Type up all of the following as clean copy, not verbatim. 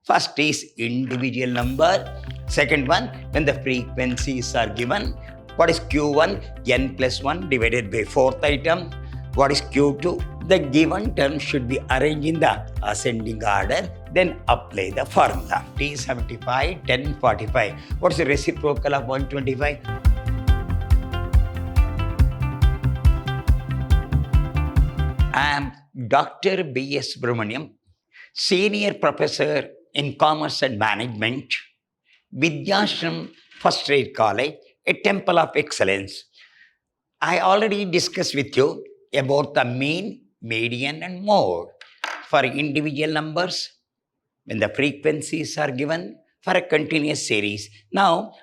First is individual number. Second one, when the frequencies are given. What is Q1? N plus 1 divided by fourth item. What is Q2? The given term should be arranged in the ascending order. Then apply the formula. T75, 1045. What is the reciprocal of 125? I am Dr. B.S. Subramaniam, Senior Professor in Commerce and Management, Vidhyaashram First Rate College, a Temple of Excellence. I already discussed with you about the mean, median and mode for individual numbers when the frequencies are given for a continuous series. Now,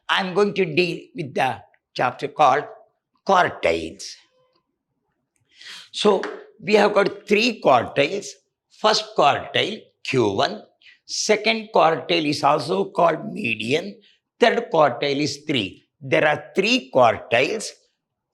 I'm going to deal with the chapter called Quartiles. So, we have got three quartiles. First quartile, Q1. Second quartile is also called median. Third quartile is 3. There are three quartiles.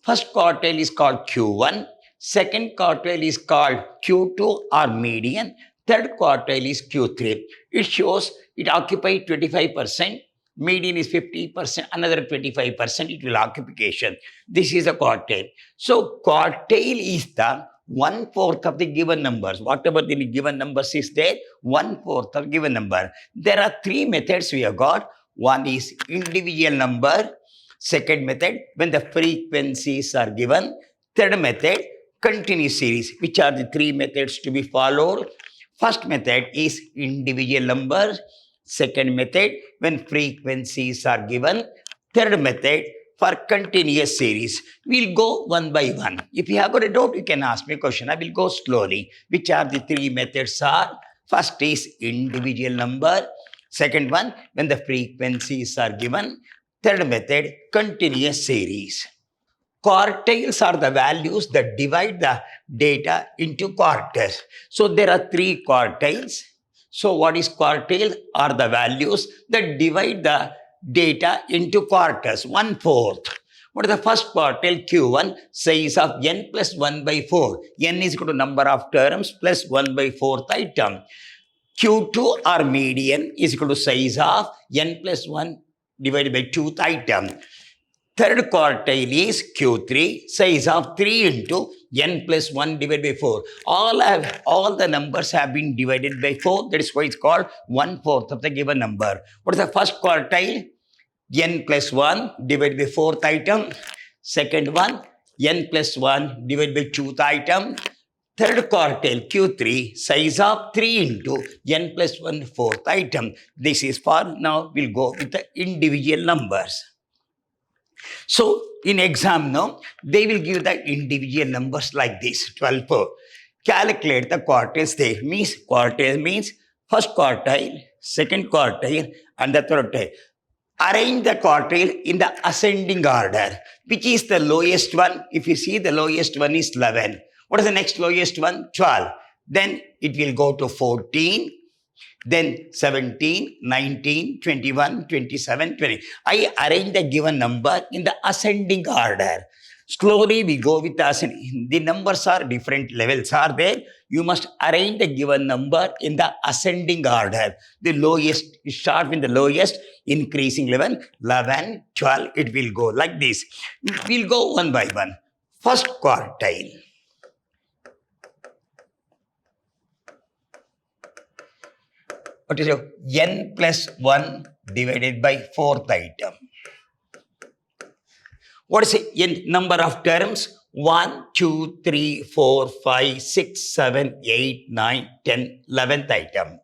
First quartile is called Q1. Second quartile is called Q2 or median. Third quartile is Q3. It shows it occupies 25%. Median is 50%. Another 25% it will occupation. This is a quartile. So quartile is the 1/4 of the given numbers. Whatever the given numbers is there, 1/4 of given number. There are three methods we have got. One is individual number. Second method, when the frequencies are given. Third method, continuous series. Which are the three methods to be followed? First method is individual number. Second method, when frequencies are given. Third method, for continuous series. We'll go one by one. If you have got a doubt, you can ask me a question. I will go slowly. Which are the three methods are? First is individual number. Second one, when the frequencies are given. Third method, continuous series. Quartiles are the values that divide the data into quarters. So there are three quartiles. So what is quartile? Are the values that divide the data into quarters, 1/4. What is the first quartile? Q1, size of n plus 1/4. N is equal to number of terms plus 1/4 item. Q2 or median is equal to size of n plus 1 divided by 2th item. Third quartile is Q3, size of 3 into n plus 1 divided by 4. All the numbers have been divided by 4. That is why it's called 1/4 of the given number. What is the first quartile? N plus 1 divided by 4th item. Second one, n plus 1 divided by 2th item. Third quartile, Q3, size of 3 into n plus 1 4th item. This is for now. We'll go with the individual numbers. So, in exam now, they will give the individual numbers like this, 12. Calculate the quartiles there. Quartile means first quartile, second quartile, and the third quartile. Arrange the quartile in the ascending order. Which is the lowest one? If you see, the lowest one is 11. What is the next lowest one? 12. Then it will go to 14. Then 17, 19, 21, 27, 20. I arrange the given number in the ascending order. Slowly we go with the ascending. The numbers are different levels are there. You must arrange the given number in the ascending order. The lowest, start with the lowest, increasing level, 11, 12, it will go like this. We'll go one by one. First quartile. What is your n plus 1 divided by 4th item? What is the n number of terms? 1, 2, 3, 4, 5, 6, 7, 8, 9, 10, 11th item.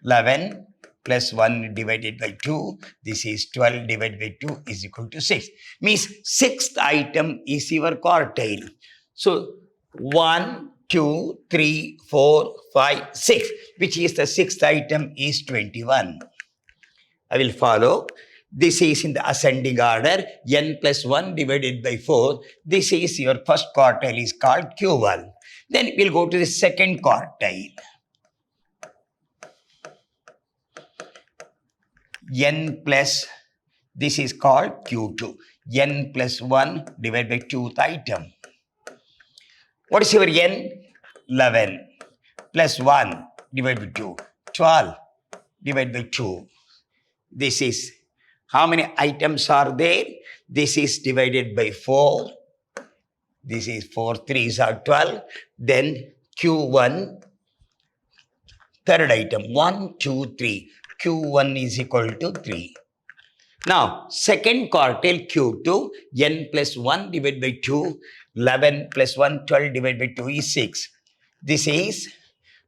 11 plus 1 divided by 2. This is 12 divided by 2 is equal to 6. Means 6th item is your quartile. So 1, 2, 3, 4, 5, 6. Which is the 6th item is 21. I will follow. This is in the ascending order. N plus 1 divided by 4. This is your first quartile is called Q1. Then we'll go to the second quartile. N plus, this is called Q2. N plus 1 divided by 2th item. What is your N? 11 plus 1 divided by 2. 12 divided by 2. This is, how many items are there? This is divided by 4. This is 4 3s are 12. Then Q1, third item, 1, 2, 3. Q1 is equal to 3. Now, second quartile Q2, n plus 1 divided by 2, 11 plus 1, 12 divided by 2 is 6. This is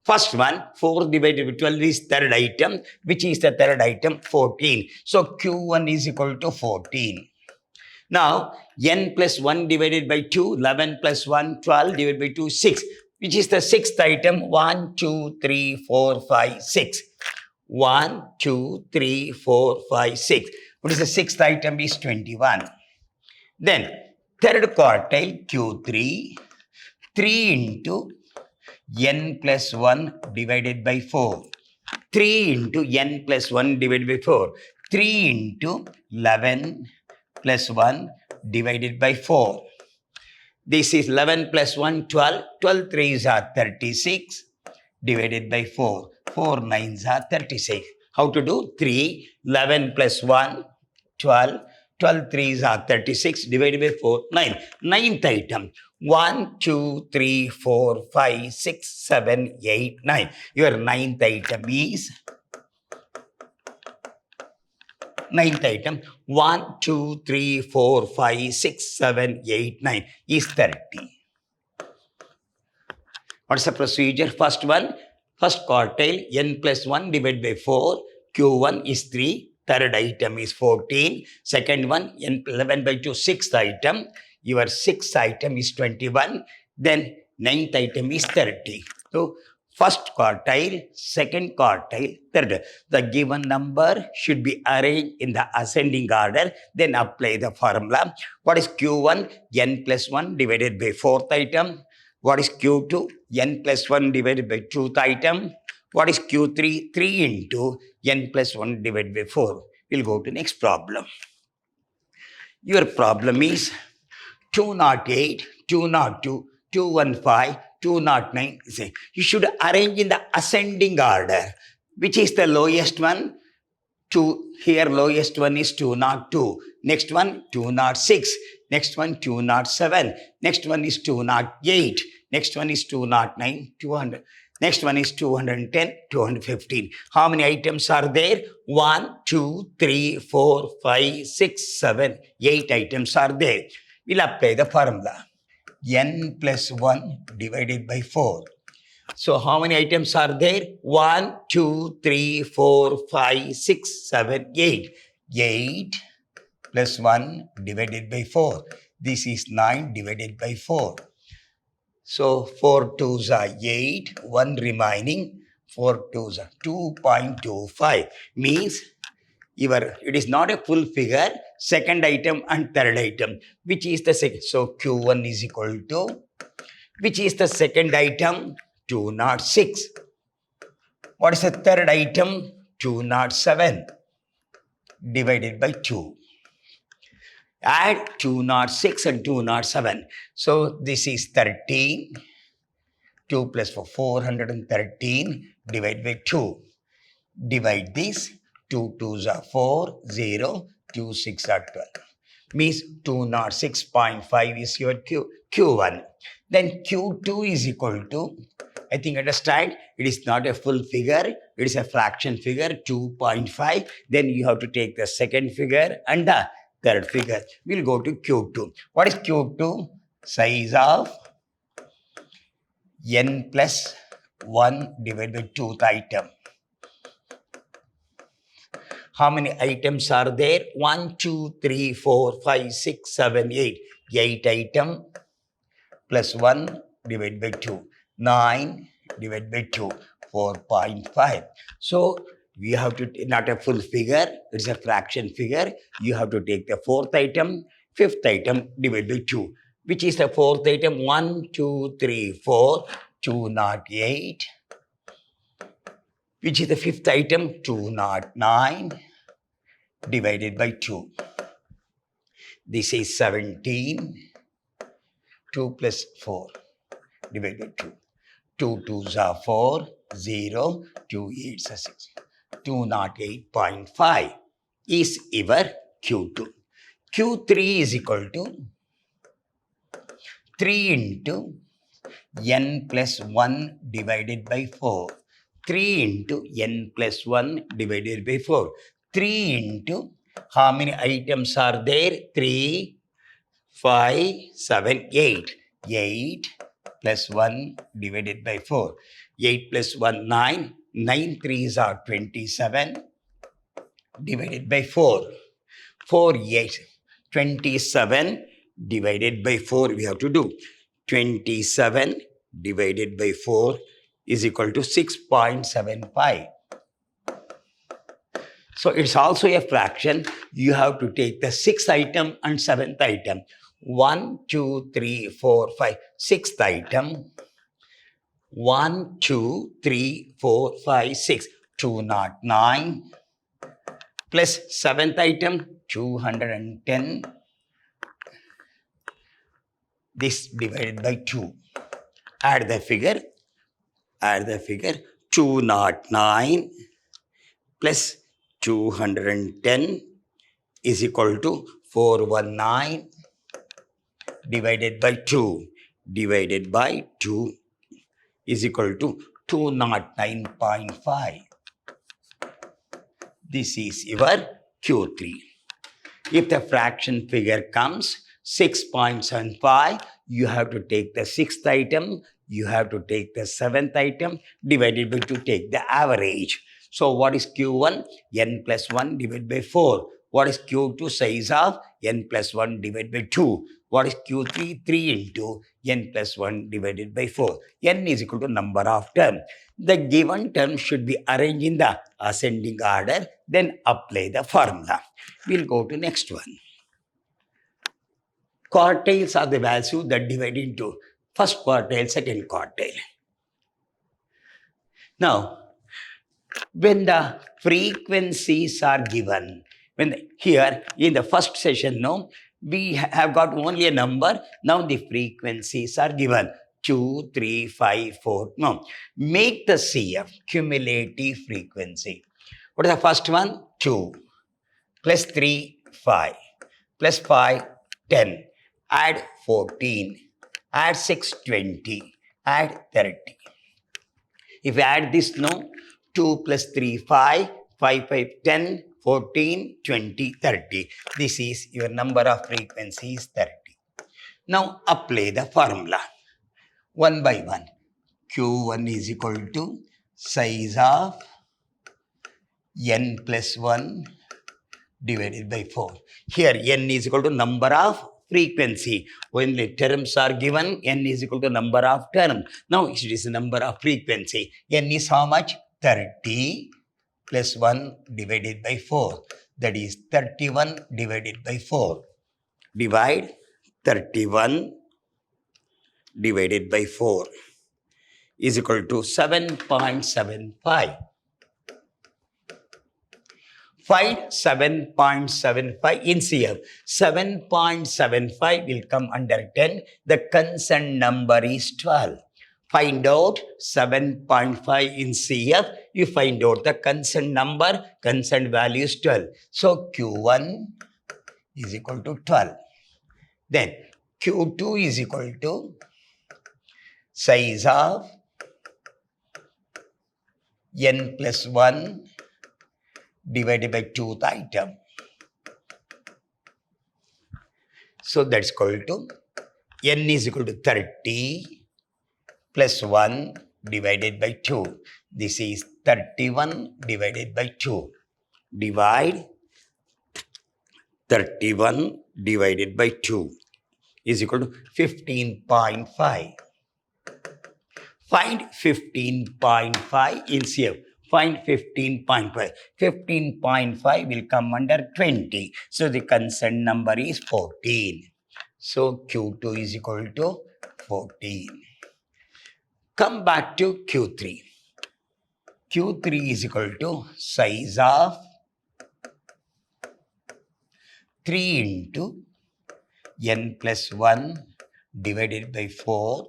first one, 4 divided by 12 is third item. Which is the third item? 14. So, Q1 is equal to 14. Now, n plus 1 divided by 2, 11 plus 1, 12 divided by 2, 6. Which is the sixth item? 1, 2, 3, 4, 5, 6. 1, 2, 3, 4, 5, 6. What is the sixth item? Is 21. Then, third quartile Q3, 3 into n plus 1 divided by 4. 3 into n plus 1 divided by 4. 3 into 11 plus 1 divided by 4. This is 11 plus 1, 12. 12 3s are 36 divided by 4. 4 9s are 36. How to do? 3, 11 plus 1, 12. 12 3s are 36 divided by 4, 9. Ninth item. 1, 2, 3, 4, 5, 6, 7, 8, 9. Your ninth item is, ninth item, 1, 2, 3, 4, 5, 6, 7, 8, 9 is 30. What's the procedure? First one, first quartile, n plus 1 divided by 4, Q1 is 3, third item is 14, second one, n 11 by 2, sixth item, your sixth item is 21, then ninth item is 30. So, first quartile, second quartile, third. The given number should be arranged in the ascending order, then apply the formula. What is Q1? N plus 1 divided by fourth item. What is Q2? N plus 1 divided by 2th item. What is Q3? 3 into n plus 1 divided by 4. We'll go to next problem. Your problem is 208, 202, 215, 209. You should arrange in the ascending order. Which is the lowest one? Here lowest one is 202. Next one 206. Next one 207. Next one is 208. Next one is 209, 200. Next one is 210, 215. How many items are there? 1, 2, 3, 4, 5, 6, 7, 8 items are there. We'll apply the formula. N plus 1 divided by 4. So how many items are there? 1, 2, 3, 4, 5, 6, 7, 8. 8 plus 1 divided by 4. This is 9 divided by 4. So 4 2s are 8, 1 remaining, 4 2s are 2.25. Means it is not a full figure, second item and third item. Which is the second? So Q1 is equal to, which is the second item? 206. What is the third item? 207 divided by 2. Add 206 and 207. So this is 13. 2 plus 4, 413 divided by 2. Divide this. 2 2s are 4, 0, 2 6 are 12. Means 206.5 is your Q1. Then Q2 is equal to, I think understand, it is not a full figure, it is a fraction figure, 2.5. Then you have to take the second figure and the third figure. We'll go to Q2. What is Q2? Size of n plus 1 divided by 2th item. How many items are there? 1, 2, 3, 4, 5, 6, 7, 8. 8 item plus 1 divided by 2. 9 divided by 2. 4.5. So, we have to, not a full figure, it's a fraction figure. You have to take the fourth item, fifth item divided by 2. Which is the fourth item? 1, 2, 3, 4, 208. Which is the fifth item? 209 divided by 2. This is 17. 2 plus 4 divided by 2. 2 2s are 4, 0, 2 8s are 6. 208.5 is your Q2. Q3 is equal to 3 into n plus 1 divided by 4. 3 into n plus 1 divided by 4. 3 into how many items are there? 3, 5, 7, 8. 8 plus 1 divided by 4. 8 plus 1, 9. 9 3s are 27 divided by 4. 4, 8. 27 divided by 4 we have to do. 27 divided by 4 is equal to 6.75. So it's also a fraction. You have to take the 6th item and 7th item. 1, 2, 3, 4, 5. 6th item. 1, 2, 3, 4, 5, 6. 209 plus 7th item 210. This divided by 2. Add the figure. 209 plus 210 is equal to 419 divided by 2. Divided by 2 is equal to 209.5. This is your Q3. If the fraction figure comes 6.75, you have to take the 6th item, you have to take the 7th item, divided by 2, take the average. So what is Q1? N plus 1 divided by 4. What is Q2? Size of n plus 1 divided by 2. What is Q3? 3 into n plus 1 divided by 4. N is equal to number of terms. The given term should be arranged in the ascending order, then apply the formula. We'll go to next one. Quartiles are the values that divide into first quartile, second quartile. Now, when the frequencies are given, here in the first session, we have got only a number. Now the frequencies are given 2, 3, 5, 4. Make the CF cumulative frequency. What is the first one? 2 plus 3, 5 plus 5, 10. Add 14. Add 6, 20. Add 30. If you add this, 2 plus 3, 5. 5, 5, 10. 14, 20, 30. This is your number of frequencies, 30. Now apply the formula. One by one. Q1 is equal to size of n plus 1 divided by 4. Here n is equal to number of frequency. When the terms are given, n is equal to number of terms. Now it is the number of frequency. N is how much? 30 plus 1 divided by 4. That is 31 divided by 4. Divide 31 divided by 4 is equal to 7.75. Find 7.75 in CF. 7.75 will come under 10. The concerned number is 12. Find out 7.5 in CF. You find out the concerned number. Concerned value is 12. So Q1 is equal to 12. Then Q2 is equal to size of n plus 1 divided by 2th item. So that's equal to n is equal to 30 plus 1 divided by 2. This is 31 divided by 2. Divide 31 divided by 2 is equal to 15.5. Find 15.5 in CF. Find 15.5. 15.5 will come under 20. So the concerned number is 14. So Q2 is equal to 14. Come back to Q3. Q3 is equal to size of 3 into n plus 1 divided by 4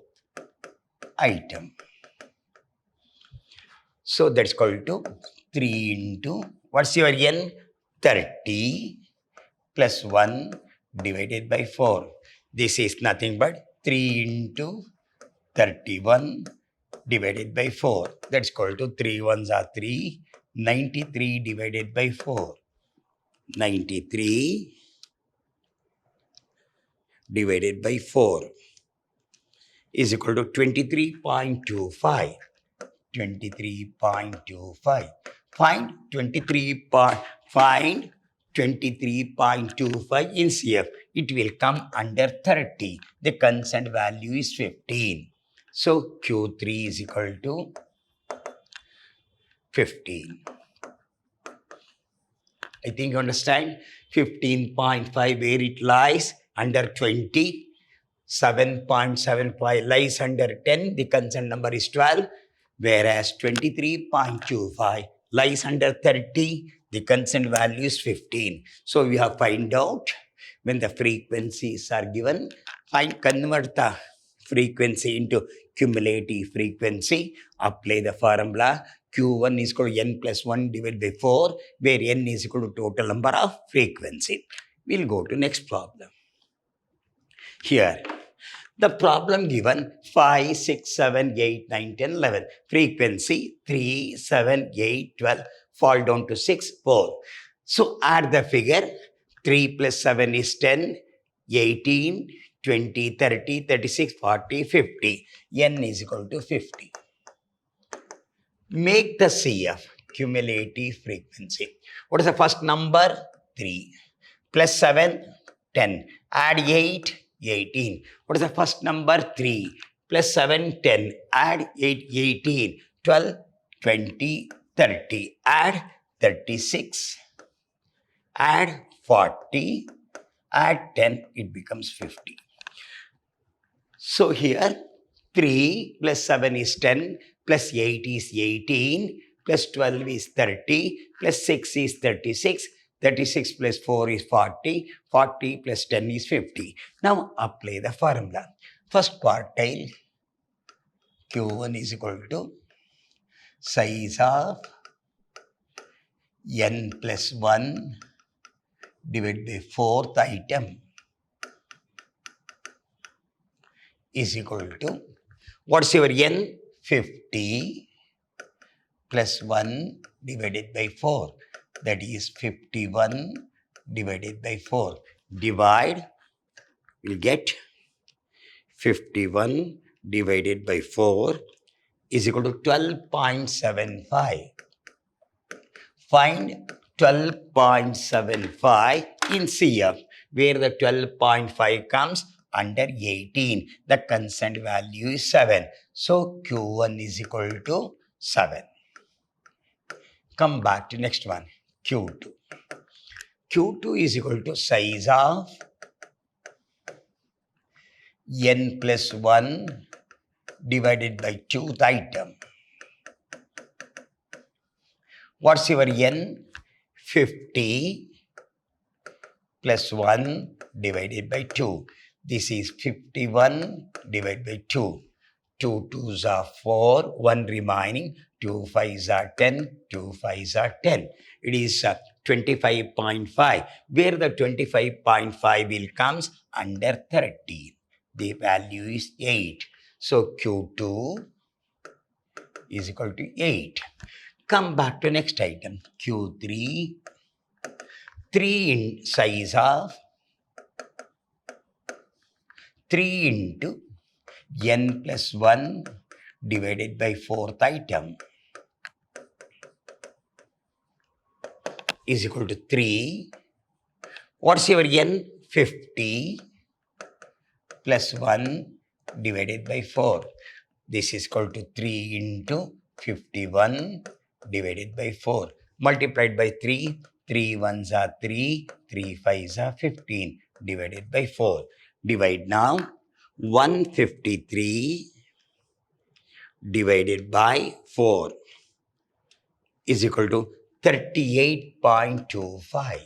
item. So that's equal to 3 into, what's your n? 30 plus 1 divided by 4. This is nothing but 3 into 31 divided by 4. That's equal to 3 ones are 3. 93 divided by 4. 93 divided by 4 is equal to 23.25. 23.25. Find 23.25 in CF. It will come under 30. The constant value is 15. So Q3 is equal to 15. I think you understand. 15.5 where it lies under 20. 7.75 lies under 10. The constant number is 12. Whereas 23.25 lies under 30. The constant value is 15. So we have find out when the frequencies are given. Convert the frequency into cumulative frequency. Apply the formula. Q1 is equal to n plus 1 divided by 4, where n is equal to total number of frequency. We'll go to next problem. Here, the problem given 5, 6, 7, 8, 9, 10, 11. Frequency 3, 7, 8, 12. Fall down to 6, 4. So add the figure. 3 plus 7 is 10, 18, 20, 30, 36, 40, 50. N is equal to 50. Make the CF, cumulative frequency. What is the first number? 3. Plus 7, 10. Add 8, 18. What is the first number? 3. Plus 7, 10. Add 8, 18. 12, 20, 30. Add 36. Add 40. Add 10. It becomes 50. So here 3 plus 7 is 10. Plus 8 is 18. Plus 12 is 30. Plus 6 is 36. 36 plus 4 is 40. 40 plus 10 is 50. Now apply the formula. First quartile Q1 is equal to size of n plus 1 divided by 4th item is equal to, what's your n? 50 plus 1 divided by 4. That is 51 divided by 4. Divide, we'll get 51 divided by 4 is equal to 12.75. Find 12.75 in CF, where the 12.5 comes under 18. The constant value is 7. So Q1 is equal to 7. Come back to next one. Q2. Q2 is equal to size of n plus 1 divided by 2th item. What's your n? 50 plus 1 divided by 2. This is 51 divided by 2. 2 2s are 4, 1 remaining. 2 5s are 10, 2 5s are 10. It is 25.5, where the 25.5 will comes under 30. The value is 8. So Q2 is equal to 8. Come back to next item. Q3, 3 in size of 3 into n plus 1 divided by 4th item is equal to 3. What's your n? 50 plus 1 divided by 4. This is equal to 3 into 51 divided by 4. Multiplied by 3. 3 1s are 3. 3 5s are 15 divided by 4. Divide now. 153 divided by 4 is equal to 38.25.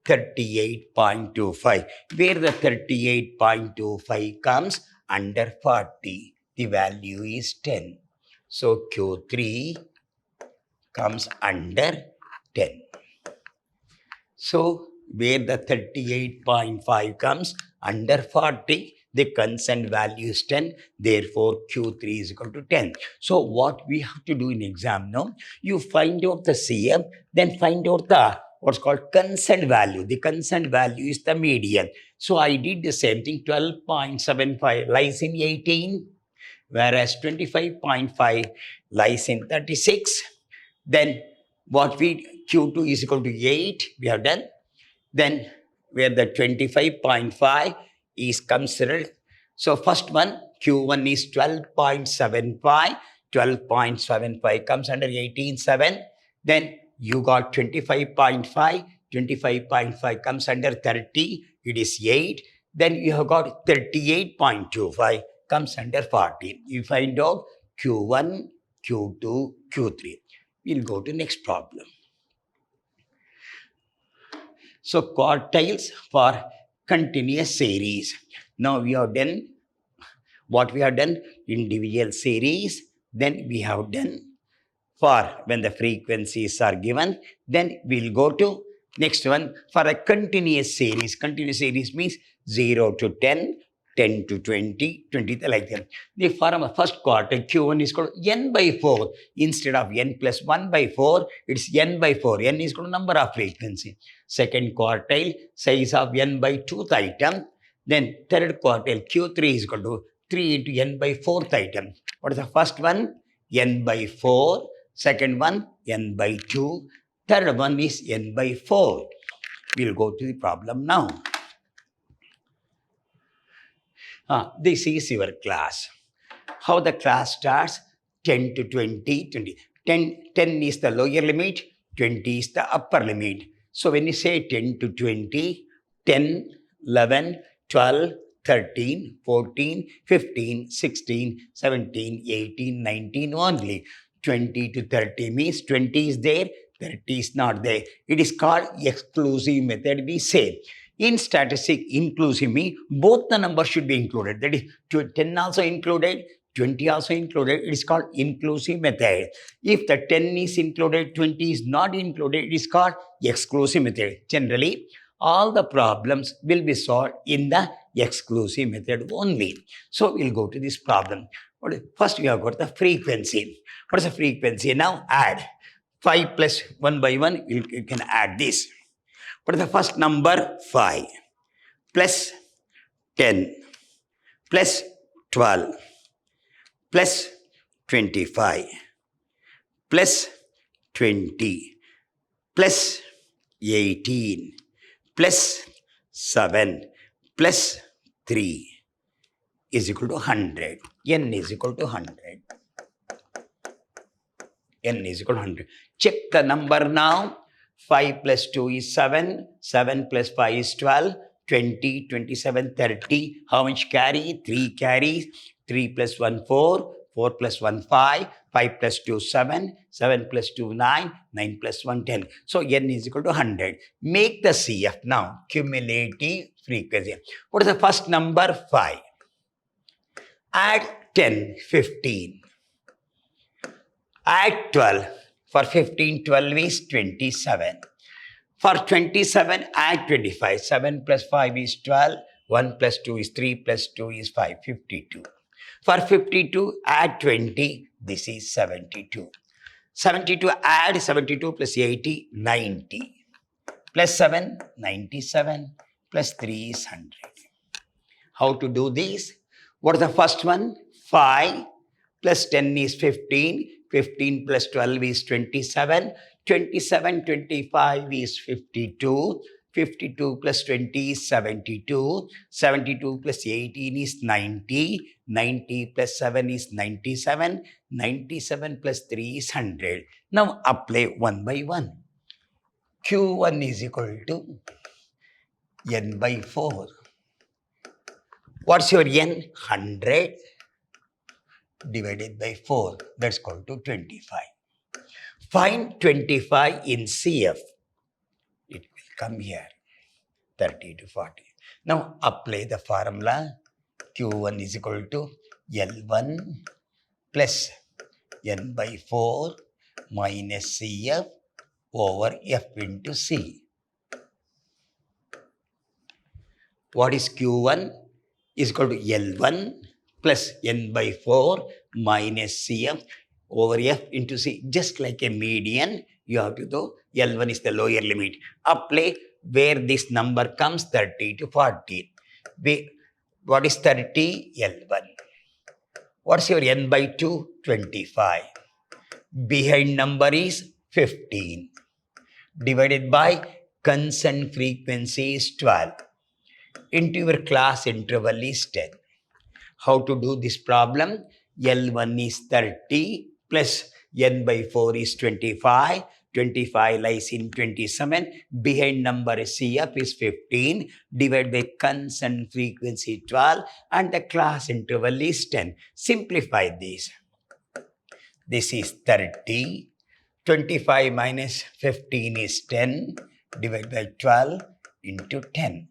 38.25, where the 38.25 comes under 40. The value is 10. So Q3 comes under 10. So, where the 38.5 comes under 40, the constant value is 10. Therefore, Q3 is equal to 10. So, what we have to do in exam now, you find out the CM, then find out the what's called constant value. The constant value is the median. So, I did the same thing. 12.75 lies in 18, whereas 25.5 lies in 36. Then what we Q2 is equal to 8, we have done. Then where the 25.5 is considered. So first one, Q1 is 12.75. 12.75 comes under 18.7. Then you got 25.5. 25.5 comes under 30. It is 8. Then you have got 38.25 comes under 40. You find out Q1, Q2, Q3. We'll go to next problem. So quartiles for continuous series. Now we have done what we have done, individual series. Then we have done for when the frequencies are given. Then we'll go to next one for a continuous series. Continuous series means 0 to 10, 10 to 20, 20 to like that. The form of first quartile Q1 is called n by 4. Instead of n plus 1 by 4, it's n by 4. N is called number of frequency. Second quartile, size of n by 2th item. Then third quartile Q3 is equal to 3 into n by 4th item. What is the first one? N by 4. Second one, n by 2. Third one is n by 4. We'll go to the problem now. This is your class. How the class starts? 10 to 20, 20. 10 is the lower limit, 20 is the upper limit. So when you say 10 to 20, 10, 11, 12, 13, 14, 15, 16, 17, 18, 19 only. 20 to 30 means 20 is there, 30 is not there. It is called exclusive method, we say. In statistic, inclusive means both the numbers should be included. That is 10 also included, 20 also included. It is called inclusive method. If the 10 is included, 20 is not included, it is called exclusive method. Generally, all the problems will be solved in the exclusive method only. So we'll go to this problem. First, we have got the frequency. What is the frequency? Now add 5 plus 1 by 1. You can add this. What is the first number? 5 plus 10 plus 12 plus 25 plus 20 plus 18 plus 7 plus 3 is equal to 100. N is equal to 100. N is equal to 100. Check the number now. 5 plus 2 is 7. 7 plus 5 is 12. 20, 27, 30. How much carry? 3 carries. 3 plus 1, 4. 4 plus 1, 5. 5 plus 2, 7. 7 plus 2, 9. 9 plus 1, 10. So N is equal to 100. Make the CF now. Cumulative frequency. What is the first number? 5. Add 10, 15. Add 12. For 15, 12 is 27. For 27, add 25. 7 plus 5 is 12. 1 plus 2 is 3 plus 2 is 5. 52. For 52, add 20. This is 72. 72, add 72 plus 80, 90. Plus 7, 97. Plus 3 is 100. How to do this? What is the first one? 5 plus 10 is 15. 15 plus 12 is 27. 27, 25 is 52. 52 plus 20 is 72. 72 plus 18 is 90. 90 plus 7 is 97. 97 plus 3 is 100. Now apply one by one. Q1 is equal to N by 4. What's your N? 100 divided by 4. That's equal to 25. Find 25 in CF. It will come here. 30 to 40. Now apply the formula. Q1 is equal to L1 plus N by 4 minus CF over F into C. What is Q1? Is equal to L1 plus N by 4 minus CF over F into C. Just like a median, you have to do L1 is the lower limit. Apply where this number comes 30 to 40. What is 30? L1. What's your N by 2? 25. Behind number is 15. Divided by constant frequency is 12. Into your class interval is 10. How to do this problem? L1 is 30 plus N by 4 is 25. 25 lies in 27. Behind number CF is 15. Divide by constant frequency 12 and the class interval is 10. Simplify this. This is 30. 25 minus 15 is 10. Divide by 12 into 10.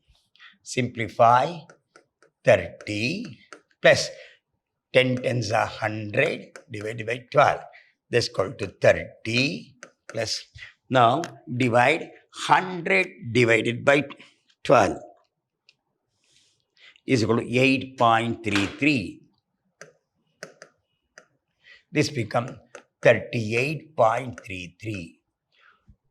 Simplify 30 plus 10 tens are 100 divided by 12. That's equal to 30 plus. Now divide 100 divided by 12 is equal to 8.33. This becomes 38.33.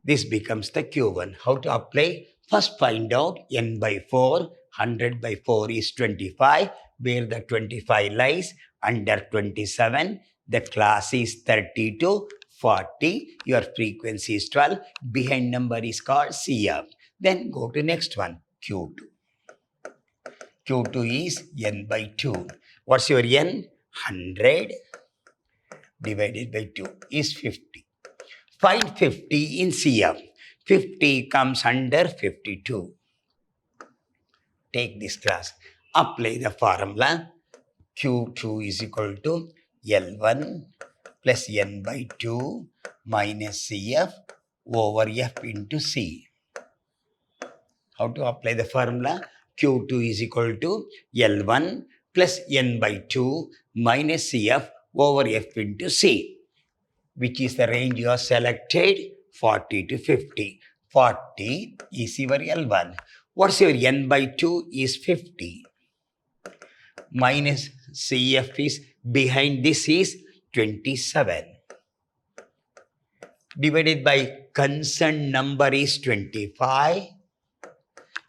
This becomes the Q1. How to apply? First find out N by 4. 100 by 4 is 25. Where the 25 lies under 27. The class is 30 to 40. Your frequency is 12. Behind number is called CF. Then go to next one, Q2. Q2 is N by 2. What's your N? 100 divided by 2 is 50. Find 50 in CF. 50 comes under 52. Take this class. Apply the formula. Q2 is equal to L1 plus N by 2 minus CF over F into C. How to apply the formula? Q2 is equal to L1 plus N by 2 minus CF over F into C. Which is the range you have selected? 40 to 50. 40 is your L1. What's your N by 2 is 50. Minus CF is behind this is 27. Divided by constant number is 25.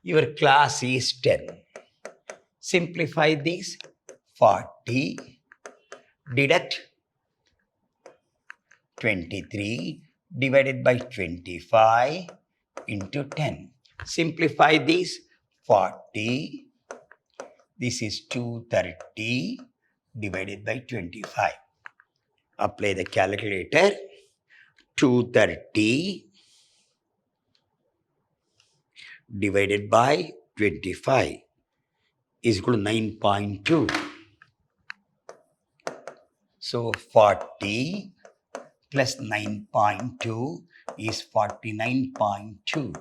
Your class is 10. Simplify this. 40 deduct 23 divided by 25 into 10. Simplify this. 40. This is 230 divided by 25. Apply the calculator. 230 divided by 25 is equal to 9.2. So 40 plus 9.2 is 49.2.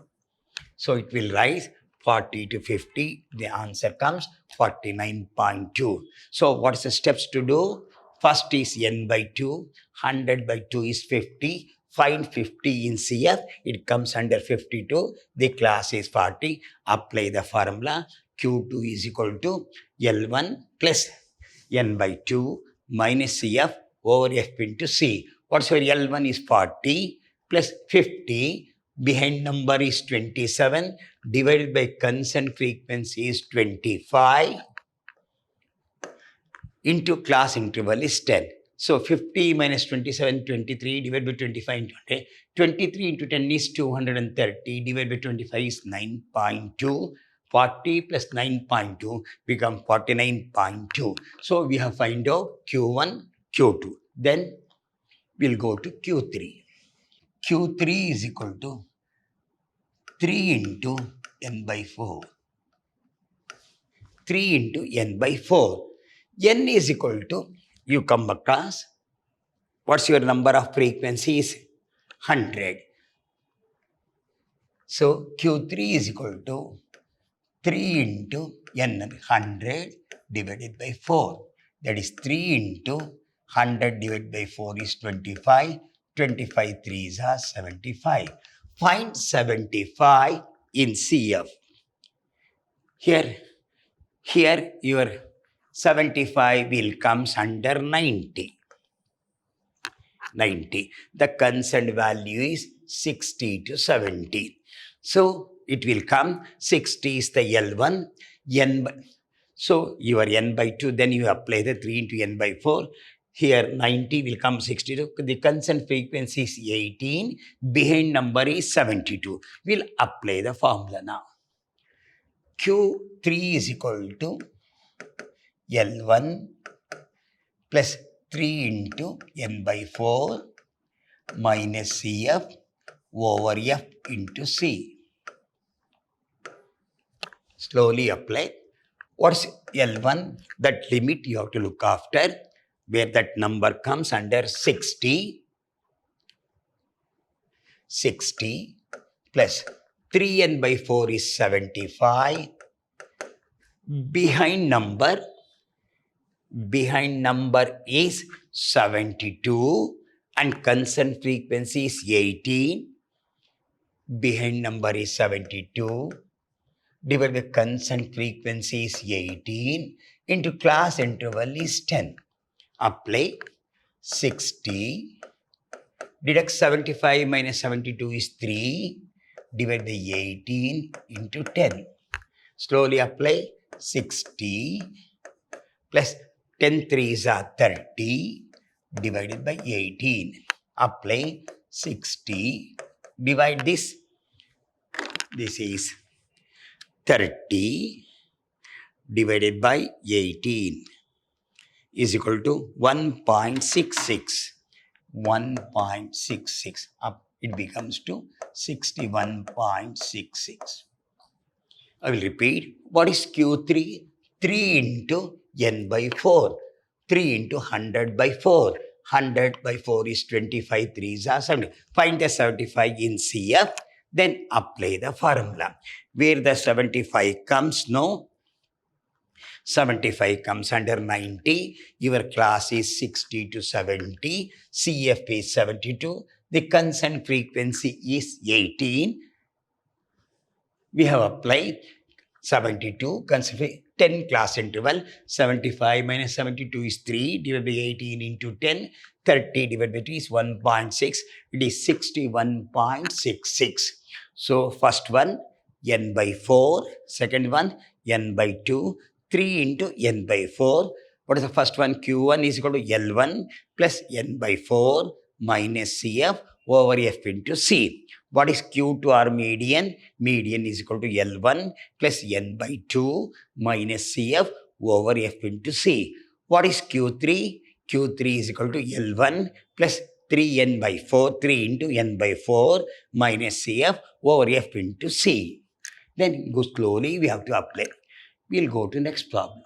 So it will rise 40 to 50. The answer comes 49.2. So what is the steps to do? First is N by 2. 100 by 2 is 50. Find 50 in CF. It comes under 52. The class is 40. Apply the formula. Q2 is equal to L1 plus N by 2 minus CF over F into C. What's your L1 is 40 plus 50. Behind number is 27 divided by constant frequency is 25 into class interval is 10. So 50 minus 27, 23 divided by 25 into 20. 23 into 10 is 230 divided by 25 is 9.2. 40 plus 9.2 become 49.2. So we have find out Q1, Q2. Then we'll go to Q3. Q3 is equal to 3 into N by 4. 3 into N by 4. N is equal to, you come across, what's your number of frequencies? 100. So Q3 is equal to 3 into N, 100 divided by 4. That is 3 into 100 divided by 4 is 25. 25 threes are 75. Find 75 in CF. Here your 75 will comes under 90. 90. The concerned value is 60 to 70. So it will come 60 is the L1, so you are n by 2, then you apply the 3 into n by 4. Here 90 will come 62. The concerned frequency is 18. Behind number is 72. We'll apply the formula now. Q3 is equal to L1 plus 3 into n by 4 minus CF over F into C. Slowly apply. What's L1? That limit you have to look after, where that number comes under 60. 60 plus 3n by 4 is 75. Behind number is 72 and concerned frequency is 18. Behind number is 72. Divided by concerned frequency is 18 into class interval is 10. Apply 60. Deduct 75 minus 72 is 3. Divide by 18 into 10. Slowly apply 60 plus 10 threes are 30 divided by 18. Apply 60. Divide this. This is 30 divided by 18 is equal to 1.66. 1.66. Up it becomes to 61.66. I will repeat. What is Q3? 3 into n by 4. 3 into 100 by 4. 100 by 4 is 25. 3s are 70. Find the 75 in CF. Then apply the formula. Where the 75 comes, no. 75 comes under 90. Your class is 60 to 70. CF is 72. The concerned frequency is 18. We have applied 72, 10 class interval. 75 minus 72 is 3 divided by 18 into 10. 30 divided by 2 is 1.6. It is 61.66. So first one n by 4. Second one n by 2. 3 into n by 4. What is the first one? Q1 is equal to L1 plus n by 4 minus CF over F into C. What is Q2 or median? Median is equal to L1 plus n by 2 minus CF over F into C. What is Q3? Q3 is equal to L1 plus 3n by 4, 3 into n by 4 minus CF over F into C. Then go slowly, we have to apply. We'll go to next problem.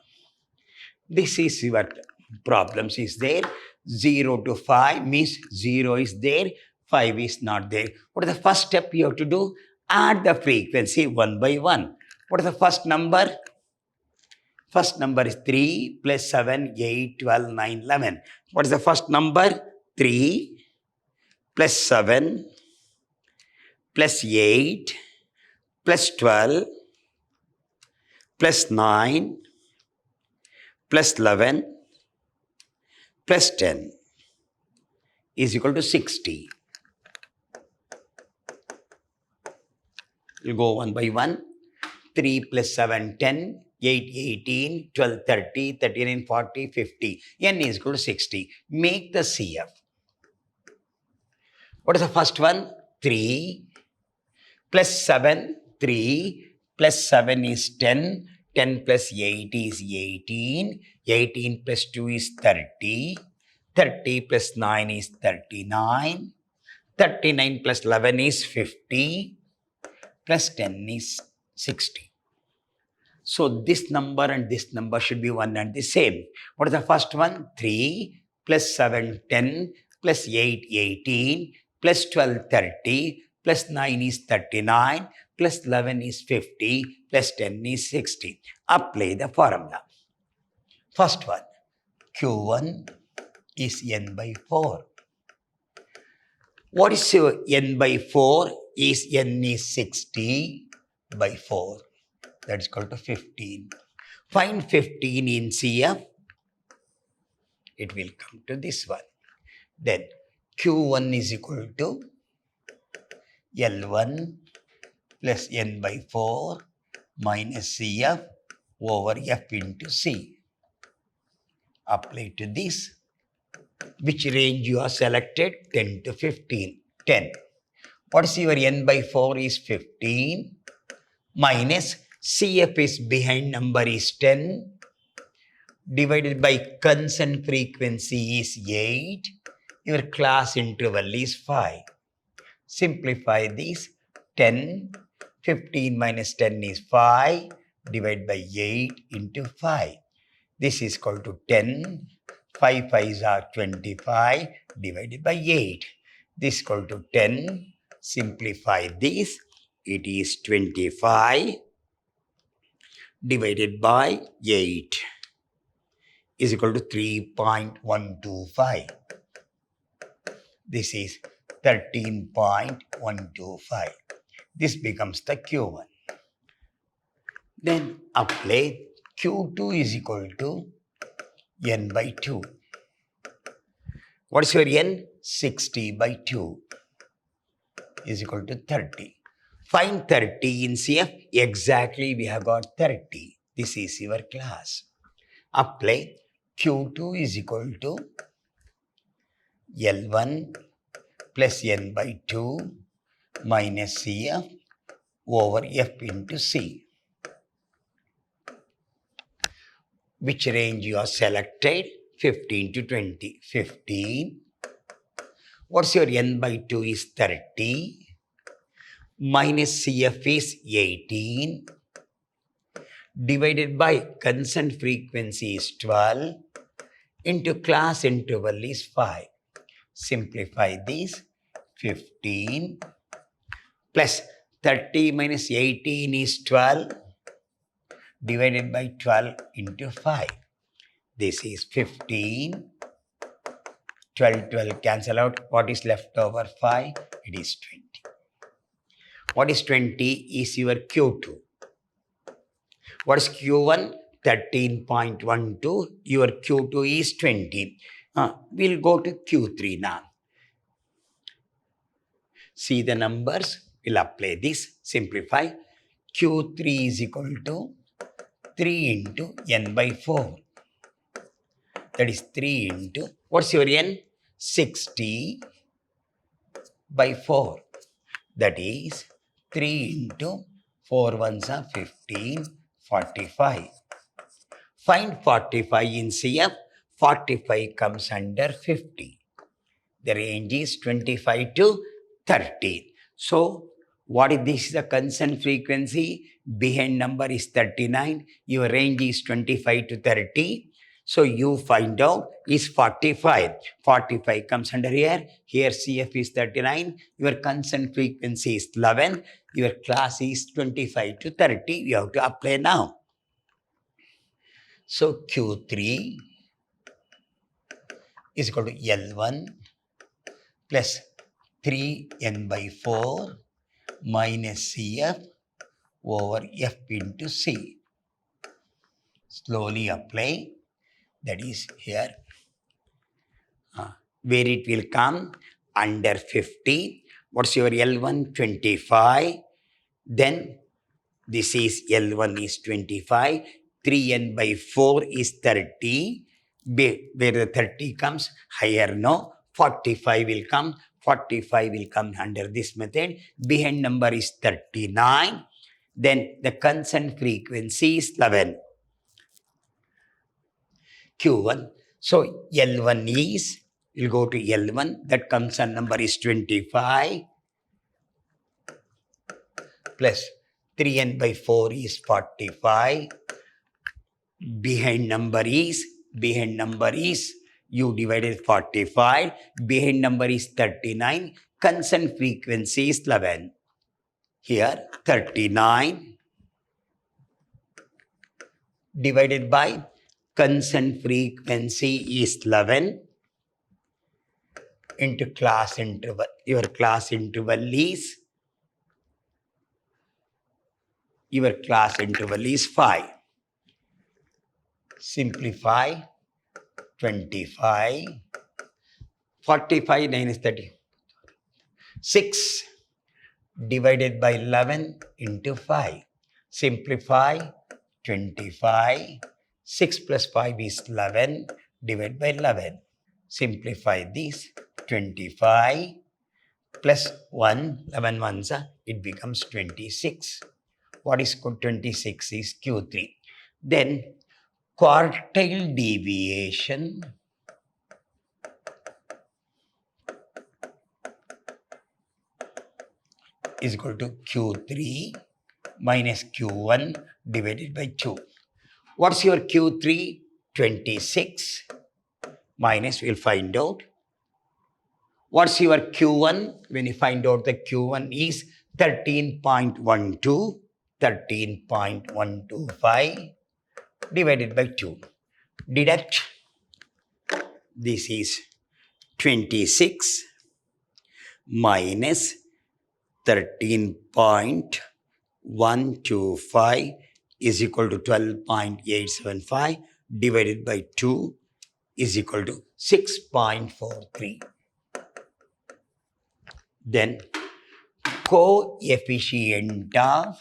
This is what problems is there. 0 to 5 means 0 is there, 5 is not there. What is the first step you have to do? Add the frequency one by one. What is the first number? First number is 3 plus 7, 8, 12, 9, 11. What is the first number? 3 plus 7 plus 8 plus 12 plus 9 plus 11 plus 10 is equal to 60. We'll go one by one. 3 plus 7, 10, 8, 18, 12, 30, 39, 40, 50. N is equal to 60. Make the CF. What is the first one? 3 plus 7, 3 plus 7 is 10. 10 plus 8 is 18. 18 plus 2 is 30. 30 plus 9 is 39. 39 plus 11 is 50. Plus 10 is 60. So this number and this number should be one and the same. What is the first one? 3 plus 7, 10 plus 8, 18 plus 12, 30 plus 9 is 39 plus 11 is 50 plus 10 is 60. Apply the formula. First one, Q1 is n by 4. What is your n by 4? Is n is 60 by 4. That is equal to 15. Find 15 in CF. It will come to this one. Then Q1 is equal to L1 plus n by 4 minus CF over F into C. Apply to this. Which range you are selected? 10 to 15. 10. What is your n by 4 is 15 minus CF is behind number is 10 divided by constant frequency is 8. Your class interval is 5. Simplify this. 10, 15 minus 10 is 5 divided by 8 into 5. This is equal to 10. 5 5s are 25 divided by 8. This is equal to 10. Simplify this. It is 25 divided by 8 is equal to 3.125. This is 13.125. This becomes the Q1. Then apply Q2 is equal to n by 2. What is your n? 60 by 2 is equal to 30. Find 30 in CF. Exactly, we have got 30. This is your class. Apply Q2 is equal to L1 plus n by 2 minus CF over F into C. Which range you are selected? 15 to 20. 15. What's your n by 2 is 30. Minus CF is 18. Divided by constant frequency is 12. Into class interval is 5. Simplify this. 15 plus 30 minus 18 is 12 divided by 12 into 5. This is 15. 12, 12 cancel out. What is left over 5? It is 20. What is 20 is your Q2. What is Q1? 13.12. Your Q2 is 20. We'll go to Q3 now. See the numbers. We'll apply this. Simplify. Q3 is equal to 3 into n by 4. That is 3 into, what's your n? 60 by 4. That is 3 into 4 ones are 15, 45. Find 45 in CF. 45 comes under 50. The range is 25 to 30. So, what is this? The constant frequency. Behind number is 39. Your range is 25 to 30. So, you find out is 45. 45 comes under here. Here CF is 39. Your constant frequency is 11. Your class is 25 to 30. You have to apply now. So, Q3 is equal to L1 plus 3n by 4 minus CF over F into C. Slowly apply. That is here. Where it will come? Under 50. What's your L1? 25. Then this is L1 is 25. 3n by 4 is 30. Where the 30 comes? Higher no. 45 will come. 45 will come under this method. Behind number is 39. Then the constant frequency is 11. Q1. So L1 is, we'll go to L1. That constant number is 25. Plus 3n by 4 is 45. Behind number is, you divided 45. Behind number is 39. Constant frequency is 11. Here 39 divided by constant frequency is 11 into class interval. Your class interval is 5. Simplify 25. 45 9 is 30. 6 divided by 11 into 5. Simplify 25. 6 plus 5 is 11 divided by 11. Simplify this 25 plus 1, 11 ones, it becomes 26. What is 26 is Q3. Then quartile deviation is equal to Q3 minus Q1 divided by 2. What's your Q3? 26 minus, we'll find out. What's your Q1? When you find out the Q1 is 13.12, 13.125 divided by 2. Deduct. This is 26 minus 13.125 is equal to 12.875 divided by 2 is equal to 6.43. Then coefficient of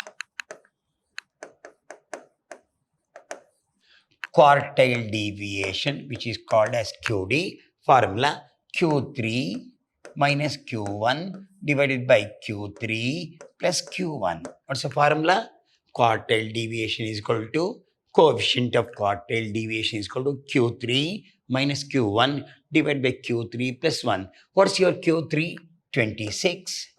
quartile deviation, which is called as QD, formula Q3 minus Q1 divided by Q3 plus Q1. What's the formula? Quartile deviation is equal to coefficient of quartile deviation is equal to Q3 minus Q1 divided by Q3 plus 1. What's your Q3? 26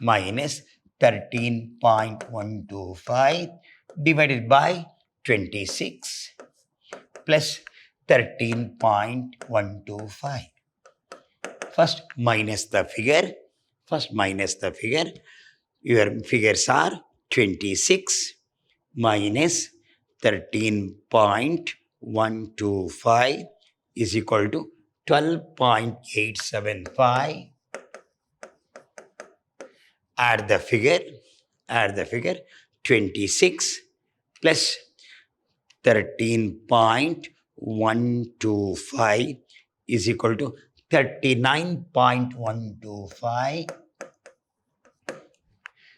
minus 13.125 divided by 26 plus 13.125. First minus the figure. Your figures are 26 minus 13.125 is equal to 12.875. Add the figure. 26 plus 13.125 is equal to 39.125.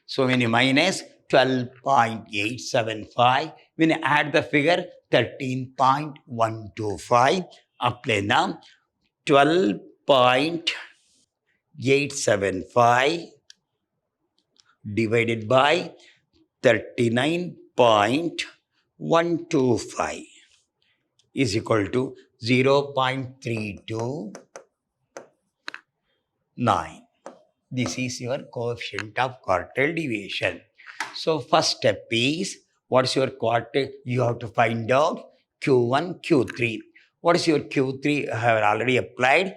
So when you minus 12.875, when you add the figure 13.125, apply now 12.875 divided by 39.125 is equal to 0.329. This is your coefficient of quartile deviation. So first step is, what's your quartile? You have to find out Q1, Q3. What is your Q3? I have already applied.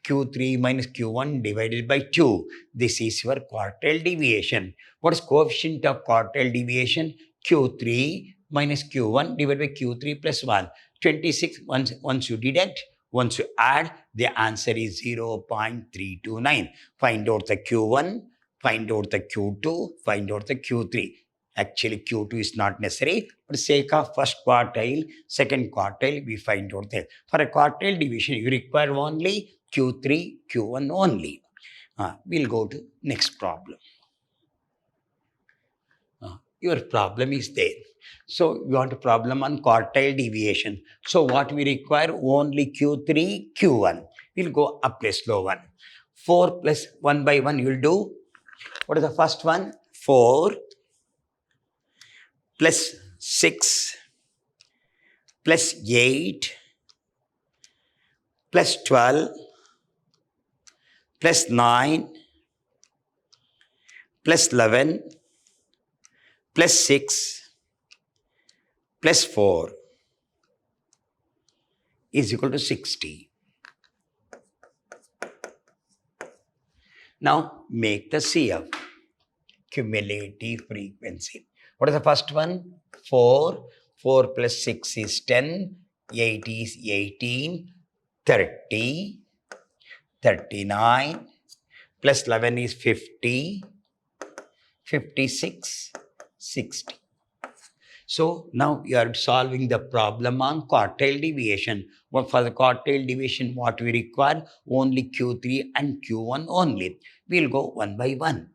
Q3 minus Q1 divided by 2. This is your quartile deviation. What is coefficient of quartile deviation? Q3 minus Q1 divided by Q3 plus 1. 26. Once you deduct, once you add, the answer is 0.329. Find out the Q1, find out the Q2, find out the Q3. Actually, Q2 is not necessary. For the sake of first quartile, second quartile, we find out there. For a quartile division, you require only Q3, Q1 only. We'll go to next problem. Your problem is there. So you want a problem on quartile deviation. So what we require? Only Q3, Q1. We'll go up a slow one. 4 plus 1 by 1 you'll do. What is the first one? 4 plus 6 plus 8 plus 12 plus 9 plus 11 plus 6 plus 4 is equal to 60. Now make the CF, cumulative frequency. What is the first one? 4. 4 plus 6 is 10. 8 is 18. 30. 39 plus 11 is 50, 56, 60. So now you are solving the problem on quartile deviation. But for the quartile deviation, what we require? Only Q3 and Q1 only. We'll go one by one.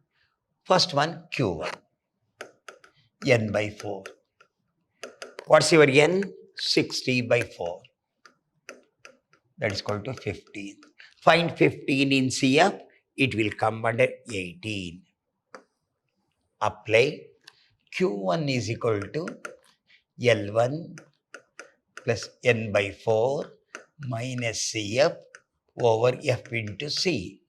First one, Q1, n by 4. What's your n? 60 by 4. That is equal to 15. Find 15 in CF. It will come under 18. Apply. Q1 is equal to L1 plus n by 4 minus CF over F into C.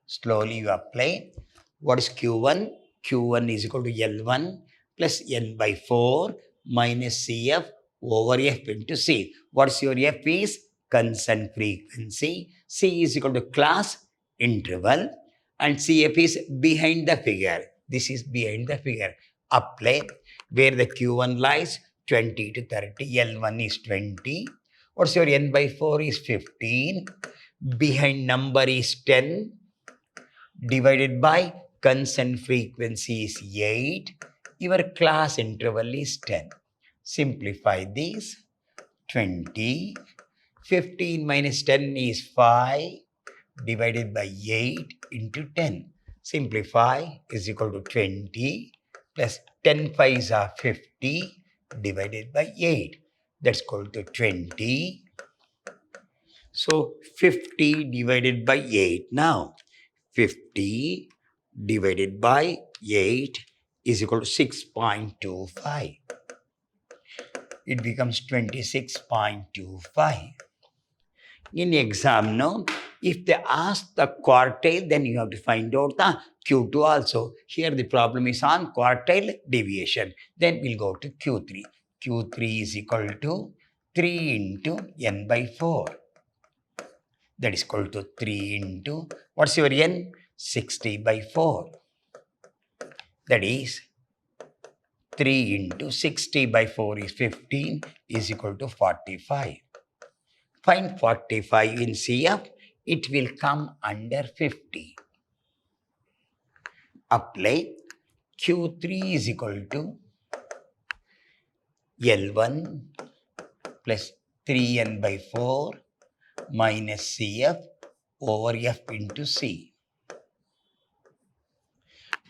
Slowly you apply. What is Q1? Q1 is equal to L1 plus n by 4 minus CF over F into C. What's your F is? Constant frequency. C is equal to class interval and CF is behind the figure. This is behind the figure. Apply. Where the Q1 lies, 20 to 30. L1 is 20. What's your n by 4 is 15. Behind number is 10. Divided by constant frequency is 8. Your class interval is 10. Simplify this. 20. 15 minus 10 is 5. Divided by 8 into 10. Simplify is equal to 20 plus 10 5s are 50 divided by 8. That's equal to 20. So 50 divided by 8 now. 50 divided by 8 is equal to 6.25. It becomes 26.25. In exam, no, if they ask the quartile, then you have to find out the Q2 also. Here the problem is on quartile deviation. Then we'll go to Q3. Q3 is equal to 3 into n by 4. That is equal to 3 into, what's your n? 60 by 4. That is 3 into 60 by 4 is 15 is equal to 45. Find 45 in CF. It will come under 50. Apply. Q3 is equal to L1 plus 3n by 4 minus CF over F into C.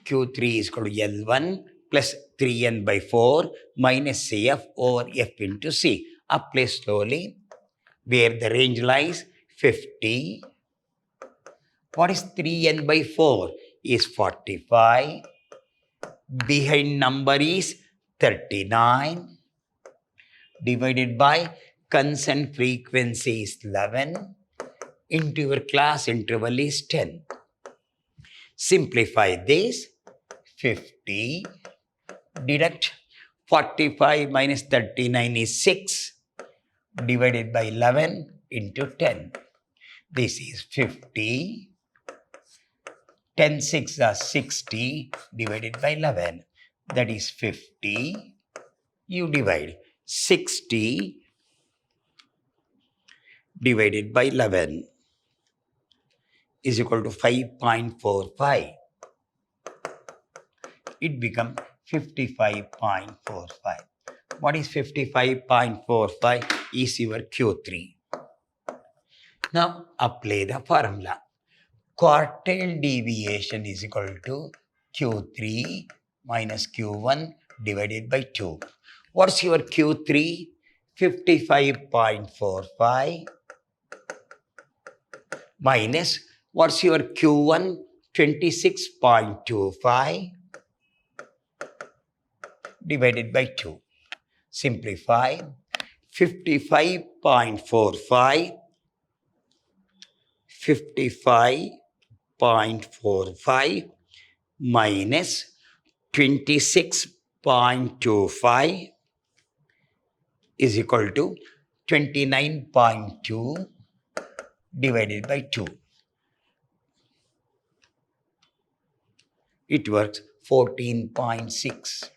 Q3 is equal to L1 plus 3n by 4 minus CF over F into C. Apply slowly. Where the range lies, 50. What is 3n by 4? Is 45. Behind number is 39. Divided by constant frequency is 11. Into your class interval is 10. Simplify this. 50. Deduct 45 minus 39 is 6. Divided by 11 into 10. This is 50. 10 6 are 60 divided by 11. That is 50. You divide 60 divided by 11 is equal to 5.45. It becomes 55.45. What is 55.45? Is your Q3. Now apply the formula. Quartile deviation is equal to Q3 minus Q1 divided by 2. What's your Q3? 55.45 minus what's your Q1? 26.25 divided by 2. Simplify. 55.45 minus 26.25 is equal to 29.2 divided by 2. It works 14.6.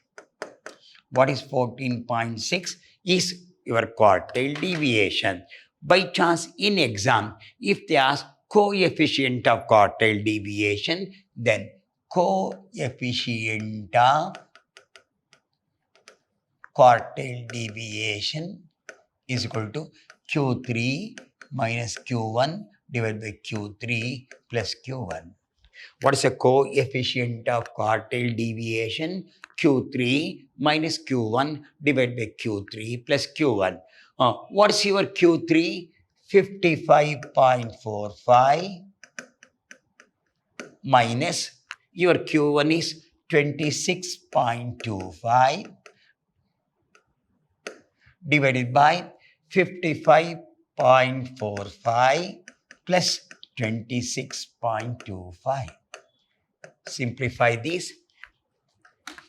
What is 14.6? Is your quartile deviation. By chance in exam, if they ask coefficient of quartile deviation, then coefficient of quartile deviation is equal to Q3 minus Q1 divided by Q3 plus Q1. What is the coefficient of quartile deviation? Q3 minus Q1 divided by Q3 plus Q1. What is your Q3? 55.45 minus your Q1 is 26.25 divided by 55.45 plus 26.25. Simplify this.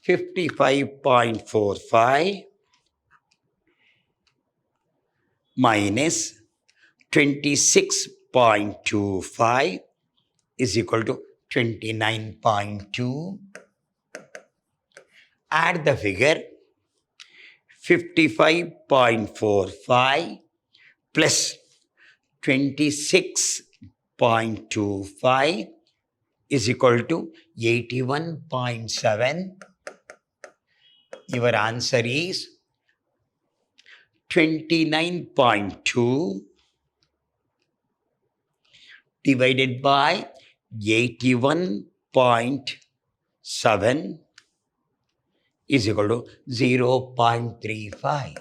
55.45 minus 26.25 is equal to 29.2. Add the figure. 55.45 plus 26.25 is equal to 81.7. Your answer is 29.2 divided by 81.7 is equal to 0.35.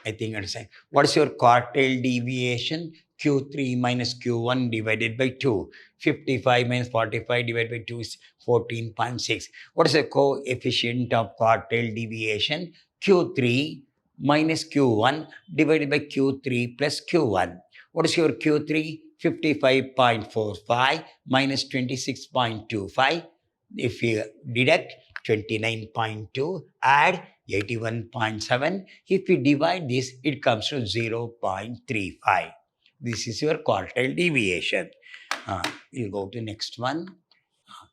I think understand. What is your quartile deviation? Q3 minus Q1 divided by 2. 55 minus 45 divided by 2 is 14.6. What is the coefficient of quartile deviation? Q3 minus Q1 divided by Q3 plus Q1. What is your Q3? 55.45 minus 26.25. If you deduct 29.2, add 81.7. If we divide this, it comes to 0.35. This is your quartile deviation. We'll go to next one.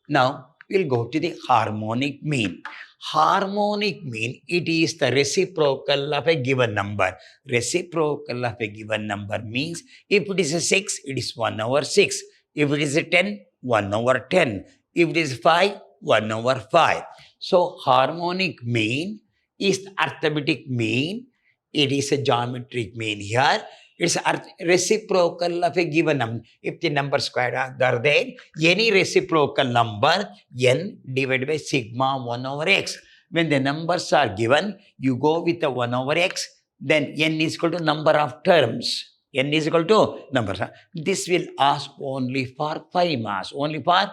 Now, we'll go to the harmonic mean. Harmonic mean, it is the reciprocal of a given number. Reciprocal of a given number means if it is a 6, it is 1 over 6. If it is a 10, 1 over 10. If it is 5, 1 over 5. So, harmonic mean is the arithmetic mean. It is a geometric mean here. It's reciprocal of a given number. If the number squared are there, any reciprocal number, n divided by sigma 1 over x. When the numbers are given, you go with the 1 over x, then n is equal to number of terms. N is equal to numbers. This will ask only for 5 marks. Only for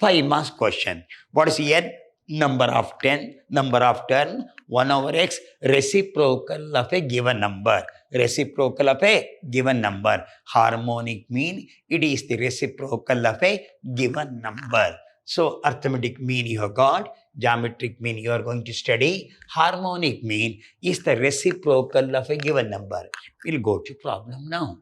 5 marks question. What is n? Number of 10, number of term, 1 over x, reciprocal of a given number. Reciprocal of a given number. Harmonic mean, it is the reciprocal of a given number. So, arithmetic mean you have got, geometric mean you are going to study. Harmonic mean is the reciprocal of a given number. We'll go to problem now.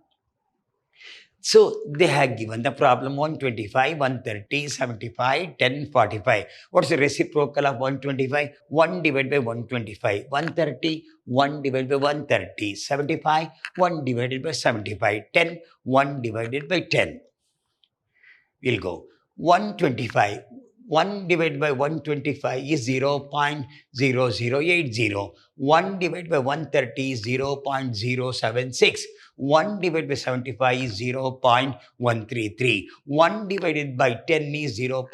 So, they have given the problem 125, 130, 75, 10, 45. What is the reciprocal of 125? 1 divided by 125. 130, 1 divided by 130. 75, 1 divided by 75. 10, 1 divided by 10. We'll go. 125. 1 divided by 125 is 0.0080. 1 divided by 130 is 0.076. 1 divided by 75 is 0.133. 1 divided by 10 is 0.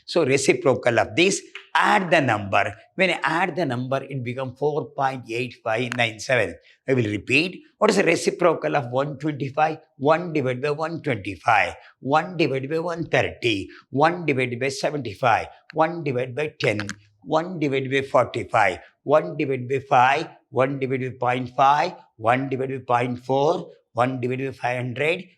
So reciprocal of this, add the number. When I add the number, it becomes 4.8597. I will repeat. What is the reciprocal of 125? 1 divided by 125. 1 divided by 130. 1 divided by 75. 1 divided by 10. 1 divided by 45. 1 divided by 5. 1 divided by 0.5. 1 divided by 0.4. 1 divided by 500.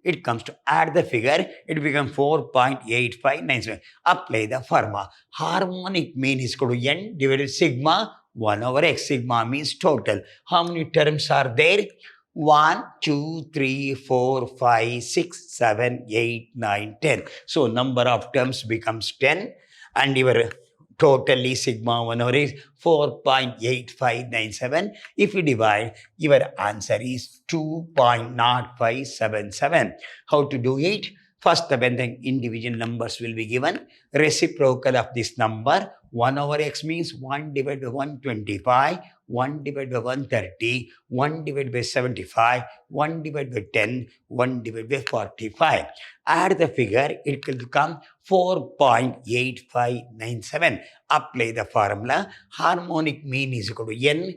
It comes to add the figure. It becomes 4.8597. Apply the formula. Harmonic mean is equal to n divided by sigma 1 over x. Sigma means total. How many terms are there? 1, 2, 3, 4, 5, 6, 7, 8, 9, 10. So number of terms becomes 10 and your Totally sigma 1 over is 4.8597. If you divide, your answer is 2.0577. How to do it? First, when the individual numbers will be given, reciprocal of this number, 1 over x means 1 divided by 125, 1 divided by 130, 1 divided by 75, 1 divided by 10, 1 divided by 45. Add the figure, it will become 4.8597. Apply the formula. Harmonic mean is equal to n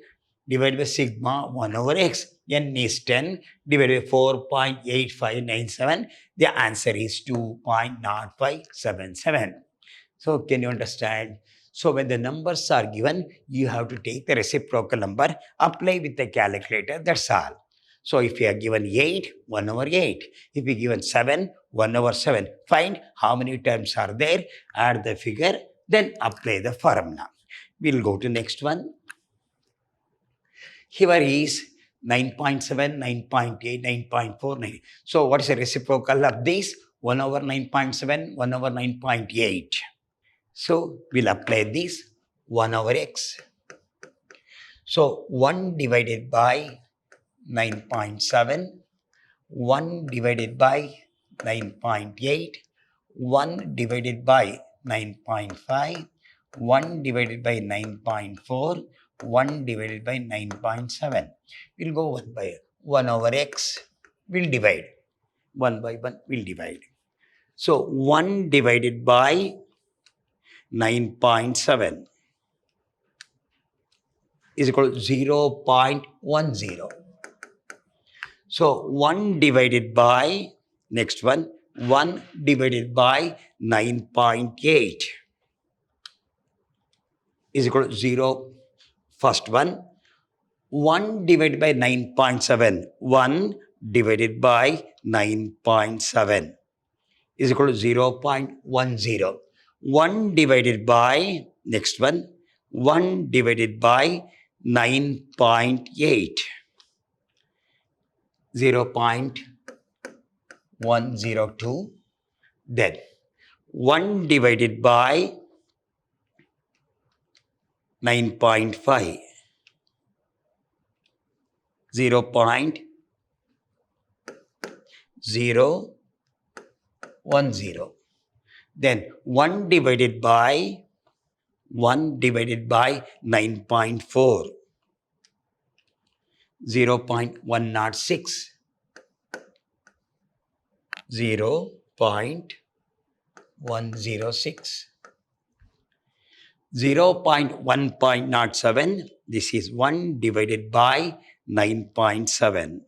divided by sigma 1 over x. N is 10 divided by 4.8597. The answer is 2.0577. So can you understand? So when the numbers are given, you have to take the reciprocal number, apply with the calculator, that's all. So if you are given 8, 1 over 8. If you are given 7, 1 over 7. Find how many terms are there, add the figure, then apply the formula. We'll go to next one. Here is 9.7, 9.8, 9.4. So what is the reciprocal of this? 1 over 9.7, 1 over 9.8. So we'll apply this 1 over x. So 1 divided by 9.7, 1 divided by 9.8, 1 divided by 9.5, 1 divided by 9.4, 1 divided by 9.7. We'll go 1 by 1 over x. We'll divide. 1 by 1 we'll divide. So 1 divided by 9.7 is equal to 0.10. So 1 divided by, next one, 1 divided by 9.8 is equal to 0. First one, 1 divided by 9.7, 1 divided by 9.7 is equal to 0.10. 1 divided by, next one, 1 divided by 9.8, 0.102. Then 1 divided by 9.5, 0.010. Then 1 divided by 9.4, 0.106, 0.106. 0.1.07, this is 1 divided by 9.7,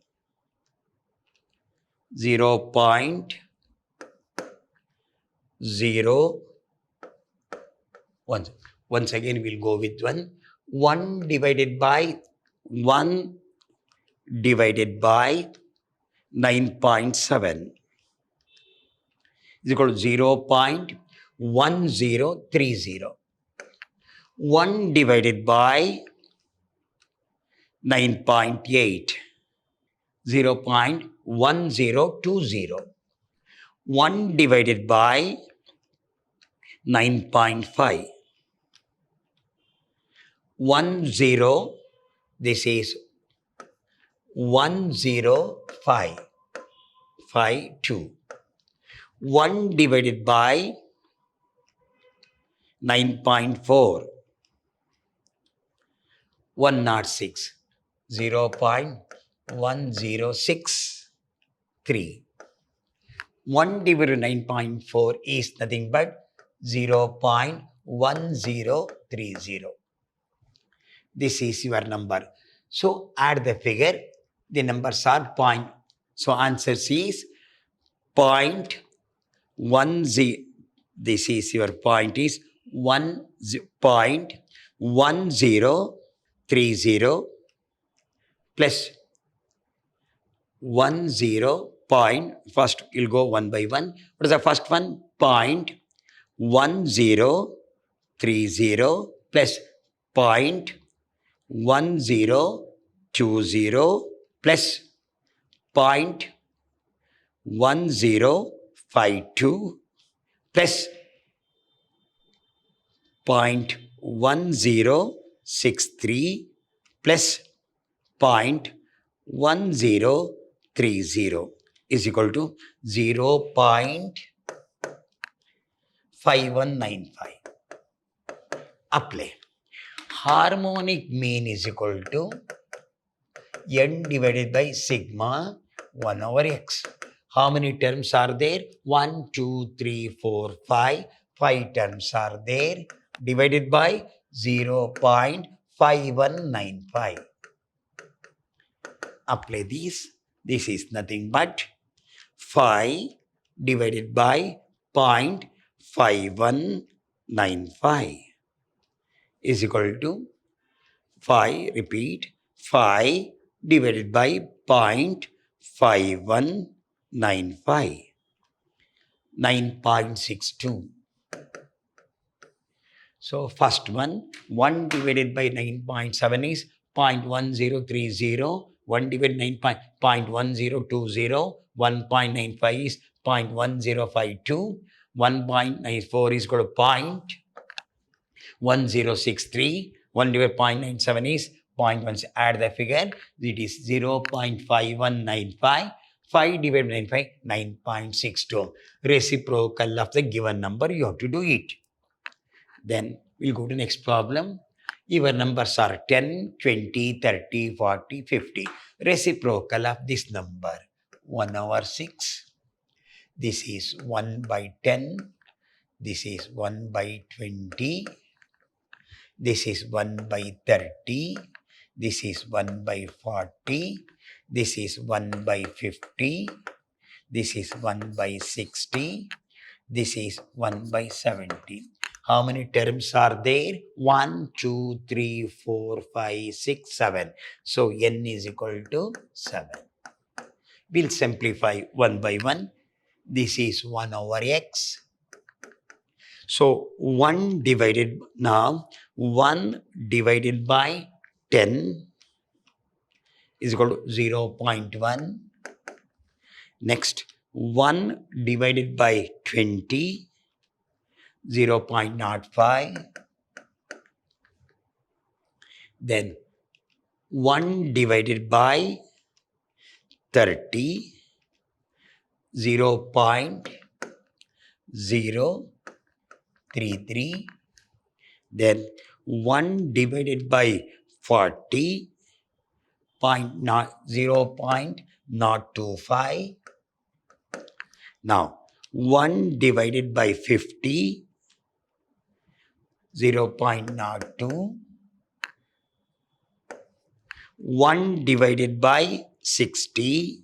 0.01. Once again, we'll go with 1. 1 divided by 9.7 is equal to 0.1030. 1 divided by 9.8, 0.1020. 1 divided by 9.5, 10, this is 10552. 1 divided by 9.4, 106, 0.1063. 1 divided by 9.4 is nothing but 0.1030. This is your number. So add the figure. The numbers are point. So answer is 0.10. This is your point is 1.1030 plus 10 point. First you'll go one by one. What is the first one? 0.1030 plus 0.1020 plus 0.1052 plus 0.1063 plus 0.1030 is equal to 0.5195. Apply. Harmonic mean is equal to n divided by sigma 1 over x. How many terms are there? 1, 2, 3, 4, 5. 5 terms are there. Divided by 0.5195. Apply these. This is nothing but 5 divided by 0.5195 is equal to 5, repeat, 5 divided by 0.5195, 9.62. So first one, 1 divided by 9.7 is 0.1030, 1 divided by 0.1020, 1.95 is 0.1052, 1.94 is equal to 0.1063, 1 divided by 0.97 is 0.1. Add the figure, it is 0.5195. 5 divided by 9.62. Reciprocal of the given number, you have to do it. Then we'll go to next problem. Your numbers are 10, 20, 30, 40, 50. Reciprocal of this number, 1 over 6. This is 1 by 10. This is 1 by 20. This is 1 by 30. This is 1 by 40. This is 1 by 50. This is 1 by 60. This is 1 by 70. How many terms are there? 1, 2, 3, 4, 5, 6, 7. So n is equal to 7. We'll simplify one by one. This is 1 over x. So 1 divided by 10 is equal to 0.1. Next, 1 divided by 20, 0.05. Then 1 divided by 30, 0.033. Then 1 divided by 40, 0.025. Now 1 divided by 50, 0.02. 1 divided by 60,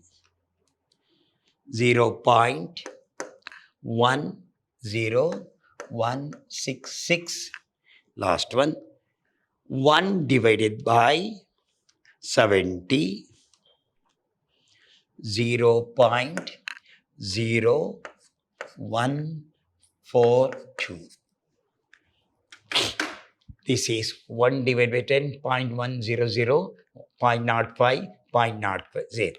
0.10166. Last one, 1 divided by 70, 0.0142. This is 1 divided by 10, 0.100, 0.05, 0.050.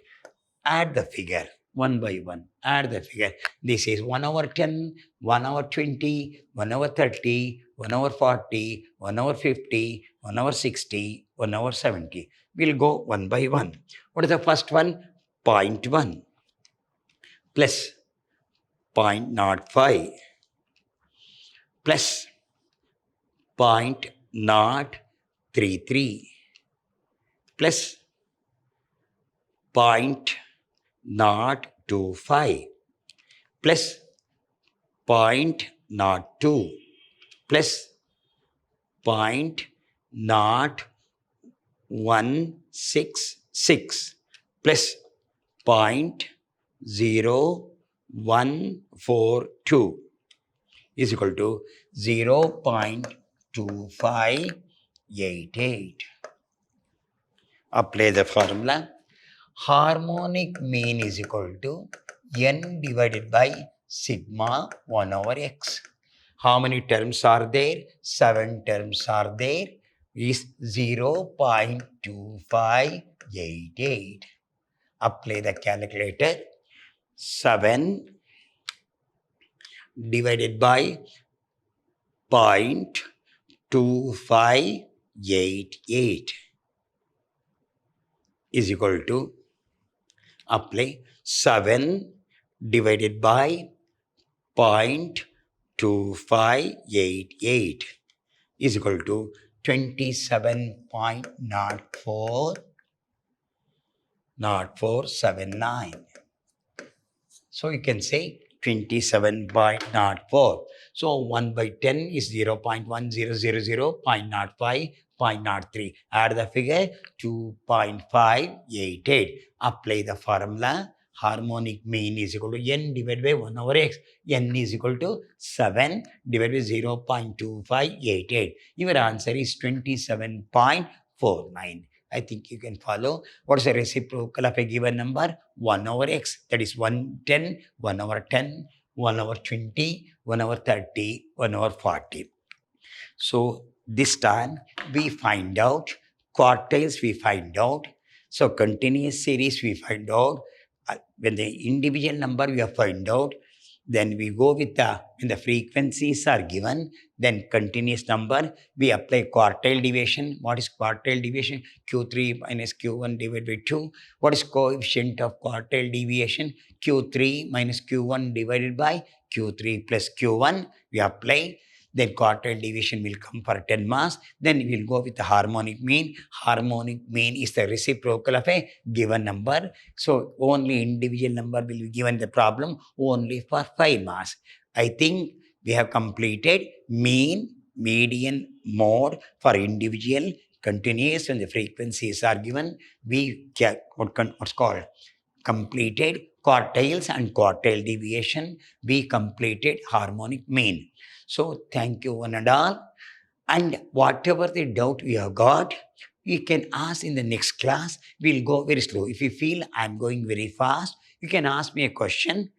Add the figure one by one. Add the figure. This is 1 over 10, 1 over 20, 1 over 30, 1 over 40, 1 over 50, 1 over 60, 1 over 70. We'll go one by one. What is the first one? 0.1 plus 0.05 plus 0.033 plus 0.025 plus 0.02 plus 0.166 plus 0.0142 is equal to 0.2588. Apply the formula. Harmonic mean is equal to n divided by sigma 1 over x. How many terms are there? 7 terms are there. Is 0.2588. Apply the calculator. 7 divided by 0.2588 2588 is equal to, apply 7 divided by 0.2588 is equal to 27.0479. So you can say 27.04. So 1 by 10 is 0.1000, 0.05, 0.03. Add the figure 2.588. Apply the formula. Harmonic mean is equal to n divided by 1 over x. N is equal to 7 divided by 0.2588. Your answer is 27.49. I think you can follow. What is the reciprocal of a given number? 1 over x. That is 110, 1 over 10, 1 over 20, 1 over 30, 1 over 40. So this time we find out quartiles, we find out. So continuous series we find out. When the individual number we have find out, then we go with when the frequencies are given, then continuous number, we apply quartile deviation. What is quartile deviation? Q3 minus Q1 divided by 2. What is coefficient of quartile deviation? Q3 minus Q1 divided by Q3 plus Q1. We apply. Then quartile deviation will come for 10 marks. Then we will go with the harmonic mean. Harmonic mean is the reciprocal of a given number. So only individual number will be given the problem only for 5 marks. I think we have completed mean, median, mode for individual, continuous, when the frequencies are given. We get what's called completed quartiles and quartile deviation. We completed harmonic mean. So thank you one and all. And whatever the doubt you have got, you can ask in the next class. We'll go very slow. If you feel I'm going very fast, you can ask me a question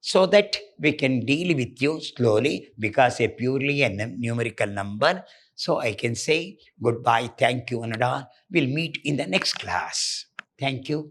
so that we can deal with you slowly, because a purely a numerical number. So I can say goodbye. Thank you one and all. We'll meet in the next class. Thank you.